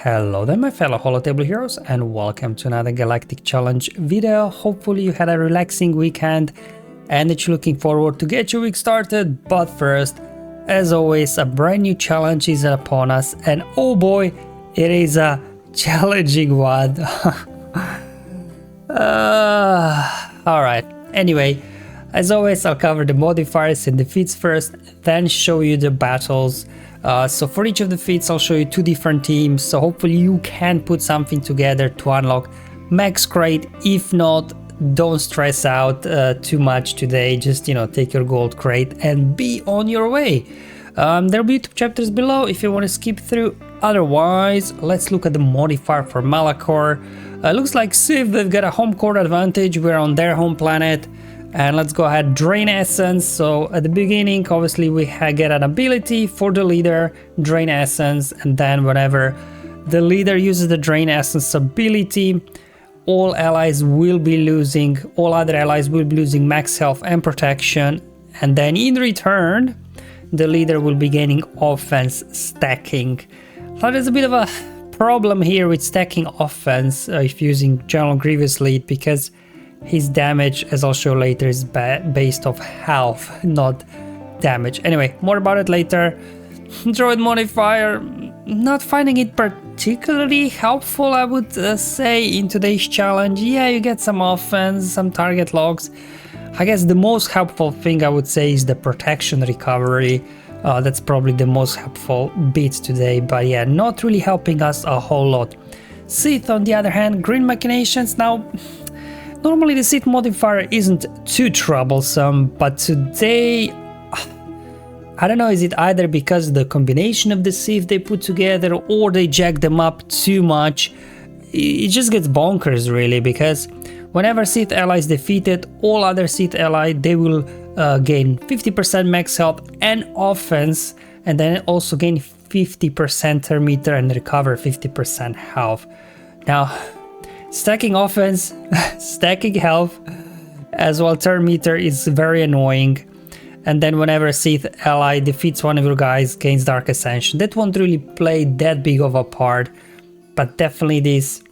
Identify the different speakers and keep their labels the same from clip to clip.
Speaker 1: Hello there my fellow holotable heroes and welcome to another Galactic Challenge video. Hopefully you had a relaxing weekend and that you're looking forward to get your week started. But first, as always, a brand new challenge is upon us and oh boy, it is a challenging one. Alright, anyway, as always I'll cover the modifiers and defeats first, then show you the battles. So for each of the feats I'll show you two different teams, so hopefully you can put something together to unlock max crate. If not, don't stress out too much today, just take your gold crate and be on your way. There'll be YouTube chapters below if you want to skip through. Otherwise, let's look at the modifier for Malachor. Looks like Sith, they've got a home court advantage, we're on their home planet. And let's go ahead, drain essence. So at the beginning obviously we get an ability for the leader, drain essence, and then whenever the leader uses the drain essence ability, all other allies will be losing max health and protection, and then in return the leader will be gaining offense stacking. Now there's a bit of a problem here with stacking offense if using General Grievous lead, because his damage, as I'll show later, is based off health, not damage. Anyway, more about it later. Droid modifier, not finding it particularly helpful, I would say, in today's challenge. Yeah, you get some offense, some target logs. I guess the most helpful thing I would say is the protection recovery. That's probably the most helpful bit today, but yeah, not really helping us a whole lot. Sith, on the other hand, green machinations. Now, normally the Sith modifier isn't too troublesome, but today, I don't know, is it either because of the combination of the Sith they put together or they jack them up too much? It just gets bonkers really, because whenever Sith ally is defeated, all other Sith ally, they will gain 50% max health and offense, and then also gain 50% turn meter and recover 50% health. Now, stacking offense, stacking health, as well turn meter is very annoying. And then whenever a Sith ally defeats one of your guys, gains Dark Ascension. That won't really play that big of a part, but definitely this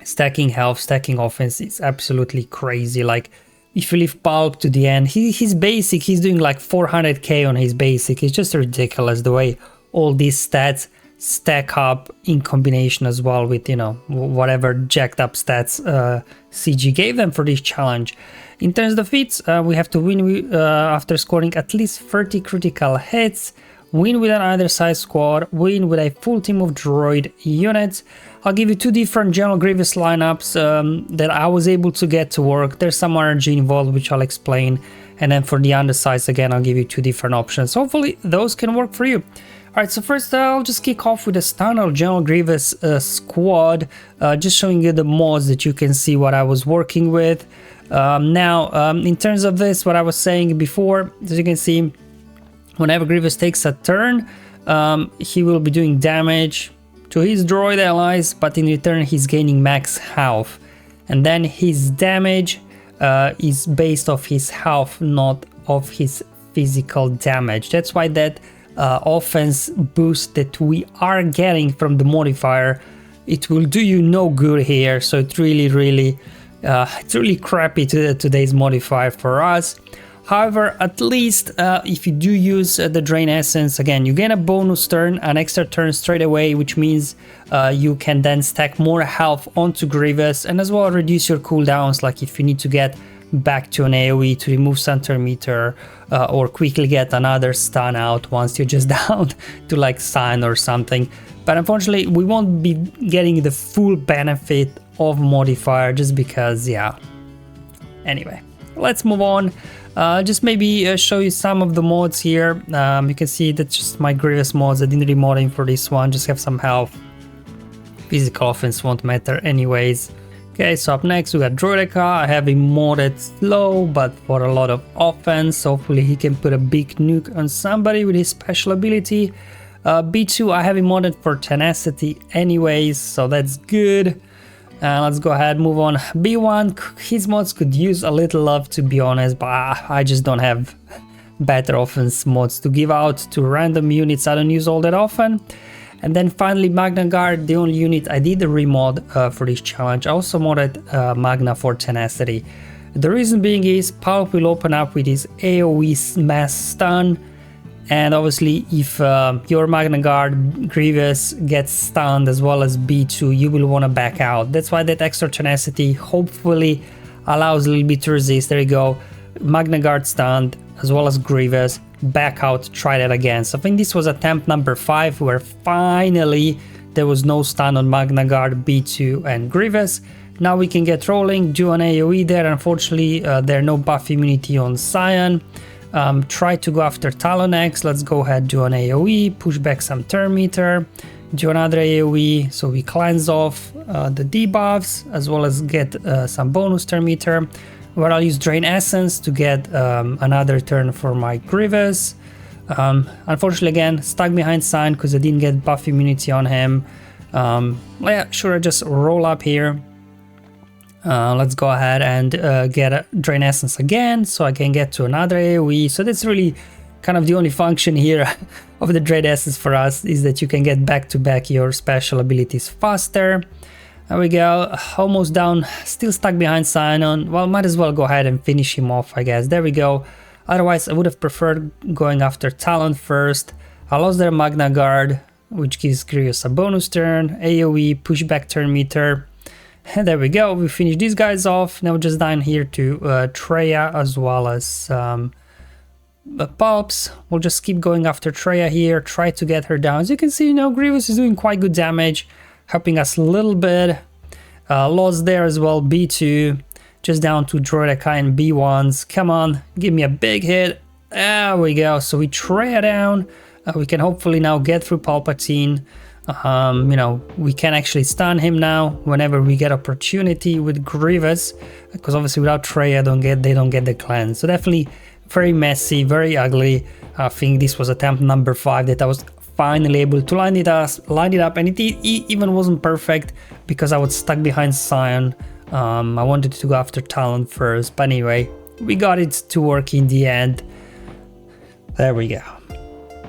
Speaker 1: stacking health, stacking offense is absolutely crazy. Like if you leave Pulp to the end, his basic, he's doing like 400k on his basic. It's just ridiculous the way all these stats stack up in combination as well with whatever jacked up stats CG gave them for this challenge. In terms of feats, we have to win after scoring at least 30 critical hits, win with an Undersize squad, win with a full team of droid units. I'll give you two different General Grievous lineups that I was able to get to work. There's some RNG involved which I'll explain, and then for the Undersize again I'll give you two different options. Hopefully those can work for you. Alright, so first I'll just kick off with a standard General Grievous squad, just showing you the mods that you can see what I was working with. Now, in terms of this, what I was saying before, as you can see, whenever Grievous takes a turn, he will be doing damage to his droid allies, but in return he's gaining max health. And then his damage is based off his health, not of his physical damage. That's why that offense boost that we are getting from the modifier, it will do you no good here. So it's really crappy today's modifier for us. However, at least if you do use the drain essence, again you gain a bonus turn, an extra turn straight away, which means you can then stack more health onto Grievous, and as well reduce your cooldowns, like if you need to get back to an AoE to remove some turn meter, or quickly get another stun out once you're just down to like sign or something. But unfortunately we won't be getting the full benefit of modifier just because, yeah. Anyway, let's move on. Just maybe show you some of the mods here. You can see that's just my Grievous mods. I didn't remod him for this one, just have some health. Physical offense won't matter anyways. Okay, so up next we got Droids. I have him modded slow, but for a lot of offense. Hopefully he can put a big nuke on somebody with his special ability. B2, I have him modded for tenacity anyways, so that's good. Let's go ahead, move on. B1, his mods could use a little love to be honest, but I just don't have better offense mods to give out to random units I don't use all that often. And then finally Magna Guard, the only unit I did remod for this challenge. I also modded Magna for Tenacity. The reason being is Pulp will open up with his AoE mass stun, and obviously if your Magna Guard Grievous gets stunned as well as B2, you will want to back out. That's why that extra Tenacity hopefully allows a little bit to resist. There you go, Magna Guard stunned as well as Grievous, back out, try that again. So I think this was attempt number 5 where finally there was no stun on Magna Guard, B2 and Grievous. Now we can get rolling, do an AoE there. Unfortunately there are no buff immunity on Cyan. Try to go after Talon X. Let's go ahead, do an AoE, push back some turn meter, do another AoE, so we cleanse off the debuffs as well as get some bonus turn meter, where I'll use Drain Essence to get another turn for my Grievous. Unfortunately again stuck behind Cyan because I didn't get buff immunity on him. Yeah, sure, I just roll up here. Let's go ahead and get a Drain Essence again so I can get to another AoE. So that's really kind of the only function here of the Drain Essence for us, is that you can get back to back your special abilities faster. There we go, almost down, still stuck behind Cyan. Well, might as well go ahead and finish him off, I guess. There we go. Otherwise I would have preferred going after Talon first. I lost their Magna Guard, which gives Grievous a bonus turn, AoE, push back turn meter. And there we go, we finished these guys off. Now just down here to Treya as well as Pulps. We'll just keep going after Treya here, try to get her down. As you can see, you know, Grievous is doing quite good damage, helping us a little bit. Lost there as well, B2. Just down to Droids and B1s. Come on, give me a big hit. There we go, so we Treya down. We can hopefully now get through Palpatine. You know, we can actually stun him now whenever we get opportunity with Grievous, because obviously without Treya they don't get the cleanse. So definitely very messy, very ugly. I think this was attempt number 5 that I was finally able to line it up, and it even wasn't perfect because I was stuck behind Cyan. I wanted to go after Talon first, but anyway, we got it to work in the end. There we go.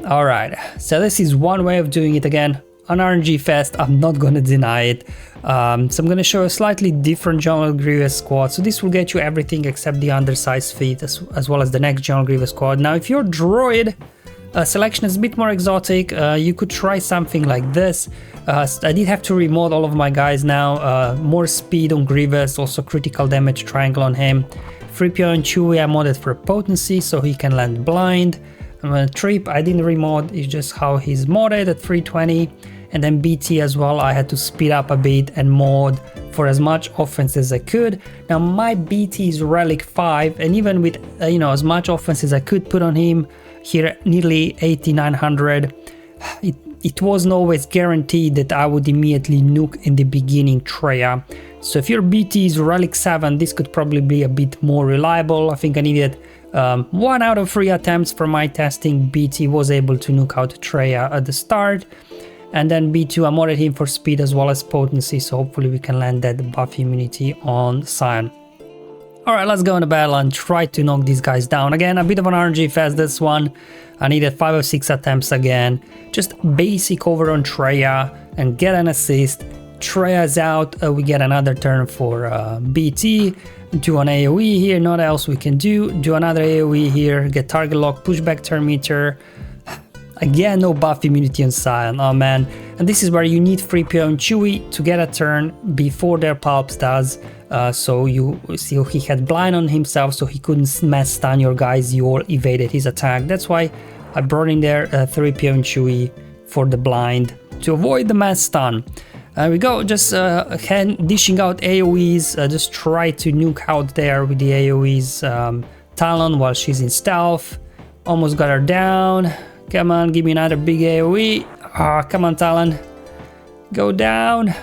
Speaker 1: All right, so this is one way of doing it again. An RNG fest, I'm not gonna deny it. So I'm gonna show a slightly different General Grievous squad. So this will get you everything except the Undersize feat, as well as the next General Grievous squad. Now if you're Droid, selection is a bit more exotic. You could try something like this. I did have to remod all of my guys now. More speed on Grievous, also critical damage triangle on him. 3PO and Chewie I modded for potency so he can land blind. Trip I didn't remod, it's just how he's modded at 320. And then BT as well, I had to speed up a bit and mod for as much offense as I could. Now my BT is Relic 5, and even with you know, as much offense as I could put on him here, nearly 8900, it wasn't always guaranteed that I would immediately nuke in the beginning Treya. So if your BT is Relic 7, this could probably be a bit more reliable. I think I needed 1 out of 3 attempts for my testing. BT was able to nuke out Treya at the start. And then B2, I modded him for speed as well as potency, so hopefully we can land that buff immunity on Cyan. Alright, let's go into battle and try to knock these guys down. Again, a bit of an RNG fest this one. I needed 5 or 6 attempts again. Just basic over on Treya and get an assist. Treya's out, we get another turn for BT. Do an AoE here, not else we can do. Do another AoE here, get target lock, push back turn meter. Again, no buff immunity on Cyan, oh man. And this is where you need 3PO and Chewie to get a turn before their Pulps does. So you see he had blind on himself, so he couldn't mass stun your guys, you all evaded his attack. That's why I brought in there 3PO and Chewie for the blind to avoid the mass stun. There we go, just dishing out AoEs, just try to nuke out there with the AoEs Talon while she's in stealth. Almost got her down. Come on, give me another big AoE. Come on, Talon. Go down.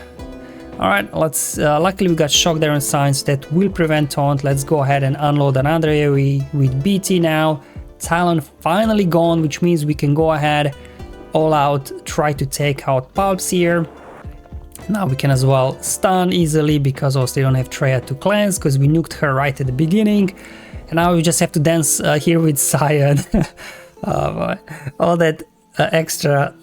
Speaker 1: Alright, let's luckily we got shock there on Science that will prevent taunt. Let's go ahead and unload another AoE with BT now. Talon finally gone, which means we can go ahead all out, try to take out Pulps here. Now we can as well stun easily because also they don't have Treya to cleanse because we nuked her right at the beginning. And now we just have to dance here with Cyan. All that extra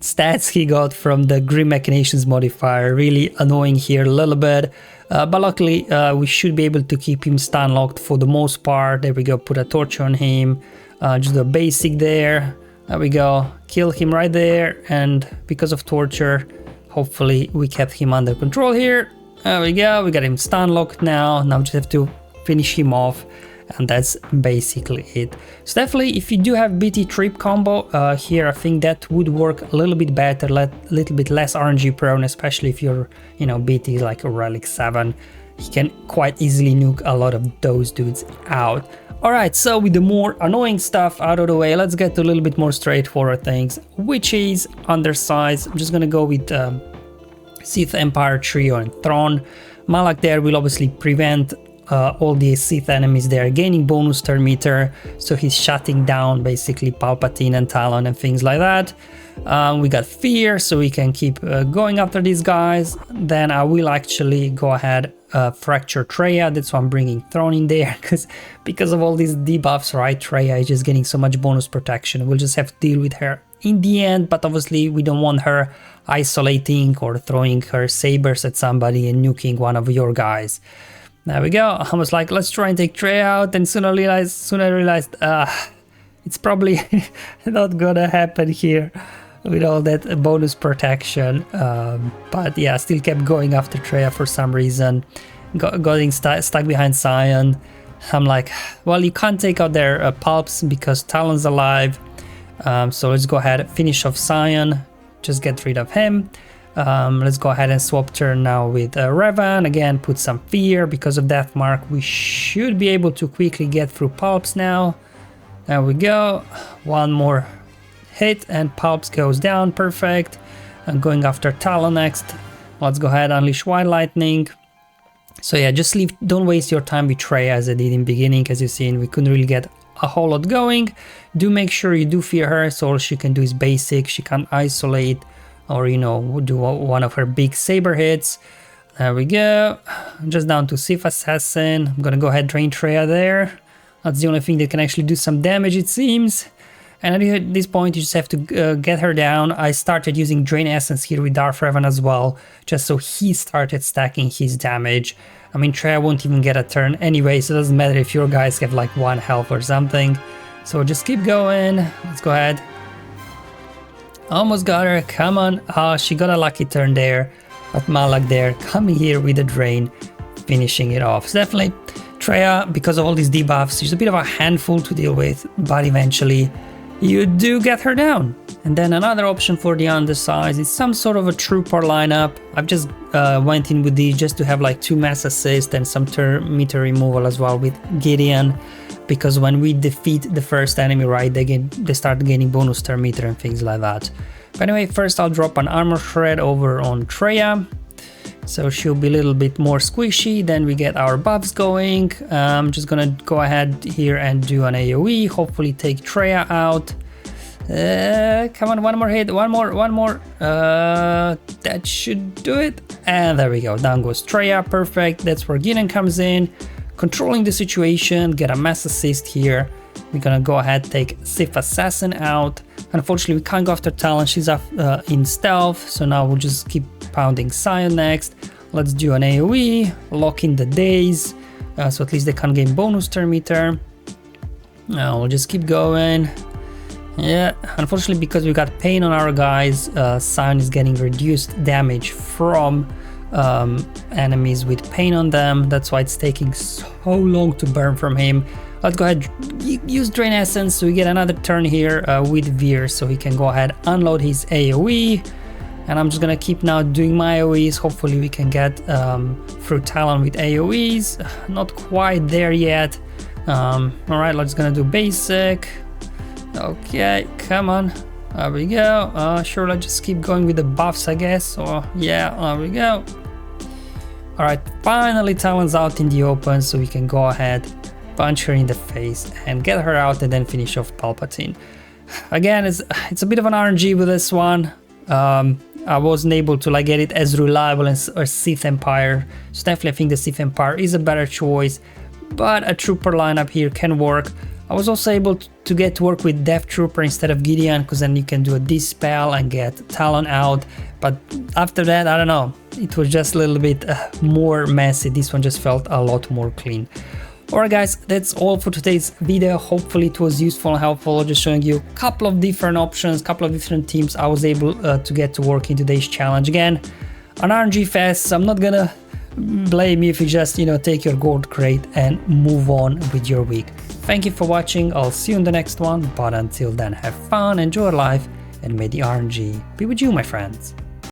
Speaker 1: stats he got from the Grim Machinations modifier. Really annoying here a little bit. But luckily, we should be able to keep him stun locked for the most part. There we go, put a torch on him. Just a basic there. There we go, kill him right there. And because of torture, hopefully we kept him under control here. There we go, we got him stun locked now. Now we just have to finish him off. And that's basically it. So definitely, if you do have BT trip combo here, I think that would work a little bit better, a little bit less RNG prone, especially if your, you know, BT is like a Relic 7. You can quite easily nuke a lot of those dudes out. Alright, so with the more annoying stuff out of the way, let's get to a little bit more straightforward things, which is Undersize. I'm just gonna go with Sith Empire Trio and Thrawn. Malak there will obviously prevent all the Sith enemies there gaining bonus turn meter, so he's shutting down basically Palpatine and Talon and things like that. We got Fear, so we can keep going after these guys. Then I will actually go ahead fracture Traya. That's why I'm bringing Thrawn in there, because of all these debuffs, right? Traya is just getting so much bonus protection. We'll just have to deal with her in the end, but obviously we don't want her isolating or throwing her sabers at somebody and nuking one of your guys. There we go. I was like, let's try and take Trey out, and soon I realized it's probably not gonna happen here with all that bonus protection. But yeah, I still kept going after Treya for some reason. Getting stuck behind Sion. I'm like, well, you can't take out their pulps because Talon's alive. So let's go ahead and finish off Sion. Just get rid of him. Let's go ahead and swap turn now with Revan. Again, put some fear because of Death Mark. We should be able to quickly get through pulps now. There we go. One more hit and pulps goes down. Perfect. I'm going after Talon next. Let's go ahead and unleash Wild Lightning. So yeah, just leave. Don't waste your time with Trey as I did in the beginning. As you've seen, we couldn't really get a whole lot going. Do make sure you do fear her, so all she can do is basic. She can't isolate or, you know, do one of her big saber hits. There we go. Just down to Sith Assassin. I'm gonna go ahead and drain Treya there. That's the only thing that can actually do some damage, it seems. And at this point, you just have to get her down. I started using Drain Essence here with Darth Revan as well, just so he started stacking his damage. I mean, Treya won't even get a turn anyway, so it doesn't matter if your guys have like 1 health or something. So just keep going. Let's go ahead. Almost got her. Come on. Oh, she got a lucky turn there. But Malak there coming here with a drain, finishing it off. So definitely Treya, because of all these debuffs, she's a bit of a handful to deal with, but eventually you do get her down. And then another option for the Undersize is some sort of a trooper lineup. I've just went in with these just to have like 2 mass assist and some turn meter removal as well with Gideon. Because when we defeat the first enemy, right, they start gaining bonus turn meter and things like that. But anyway, first I'll drop an armor shred over on Treya. So she'll be a little bit more squishy. Then we get our buffs going. I'm just gonna go ahead here and do an AoE. Hopefully take Treya out. Come on, one more hit, one more. That should do it. And there we go, down goes Treya, perfect. That's where Gideon comes in, controlling the situation, get a mass assist here. We're gonna go ahead, take Sith Assassin out. Unfortunately, we can't go after Talon, she's up in stealth, so now we'll just keep pounding Sion next. Let's do an AoE, lock in the days, so at least they can't gain bonus turn meter. Now we'll just keep going. Yeah, unfortunately, because we got pain on our guys, Sion is getting reduced damage from enemies with pain on them. That's why it's taking so long to burn from him. Let's go ahead, use Drain Essence, so we get another turn here with Veers, so he can go ahead, unload his AoE. And I'm just gonna keep now doing my AoEs. Hopefully we can get through Talon with AoEs. Not quite there yet. Alright, let's gonna do basic. Okay, come on. There we go. Sure, let's just keep going with the buffs, I guess. Or yeah, there we go. Alright, finally Talon's out in the open, so we can go ahead, punch her in the face and get her out and then finish off Palpatine. Again, it's a bit of an RNG with this one. I wasn't able to like get it as reliable as Sith Empire, so definitely I think the Sith Empire is a better choice, but a trooper lineup here can work. I was also able to get to work with Death Trooper instead of Gideon, because then you can do a Dispel and get Talon out. But after that, I don't know, it was just a little bit more messy. This one just felt a lot more clean. Alright guys, that's all for today's video. Hopefully it was useful and helpful, just showing you a couple of different options, couple of different teams I was able to get to work in today's challenge. Again, an RNG fest, so I'm not gonna blame you if you just, take your gold crate and move on with your week. Thank you for watching, I'll see you in the next one, but until then, have fun, enjoy life, and may the RNG be with you, my friends.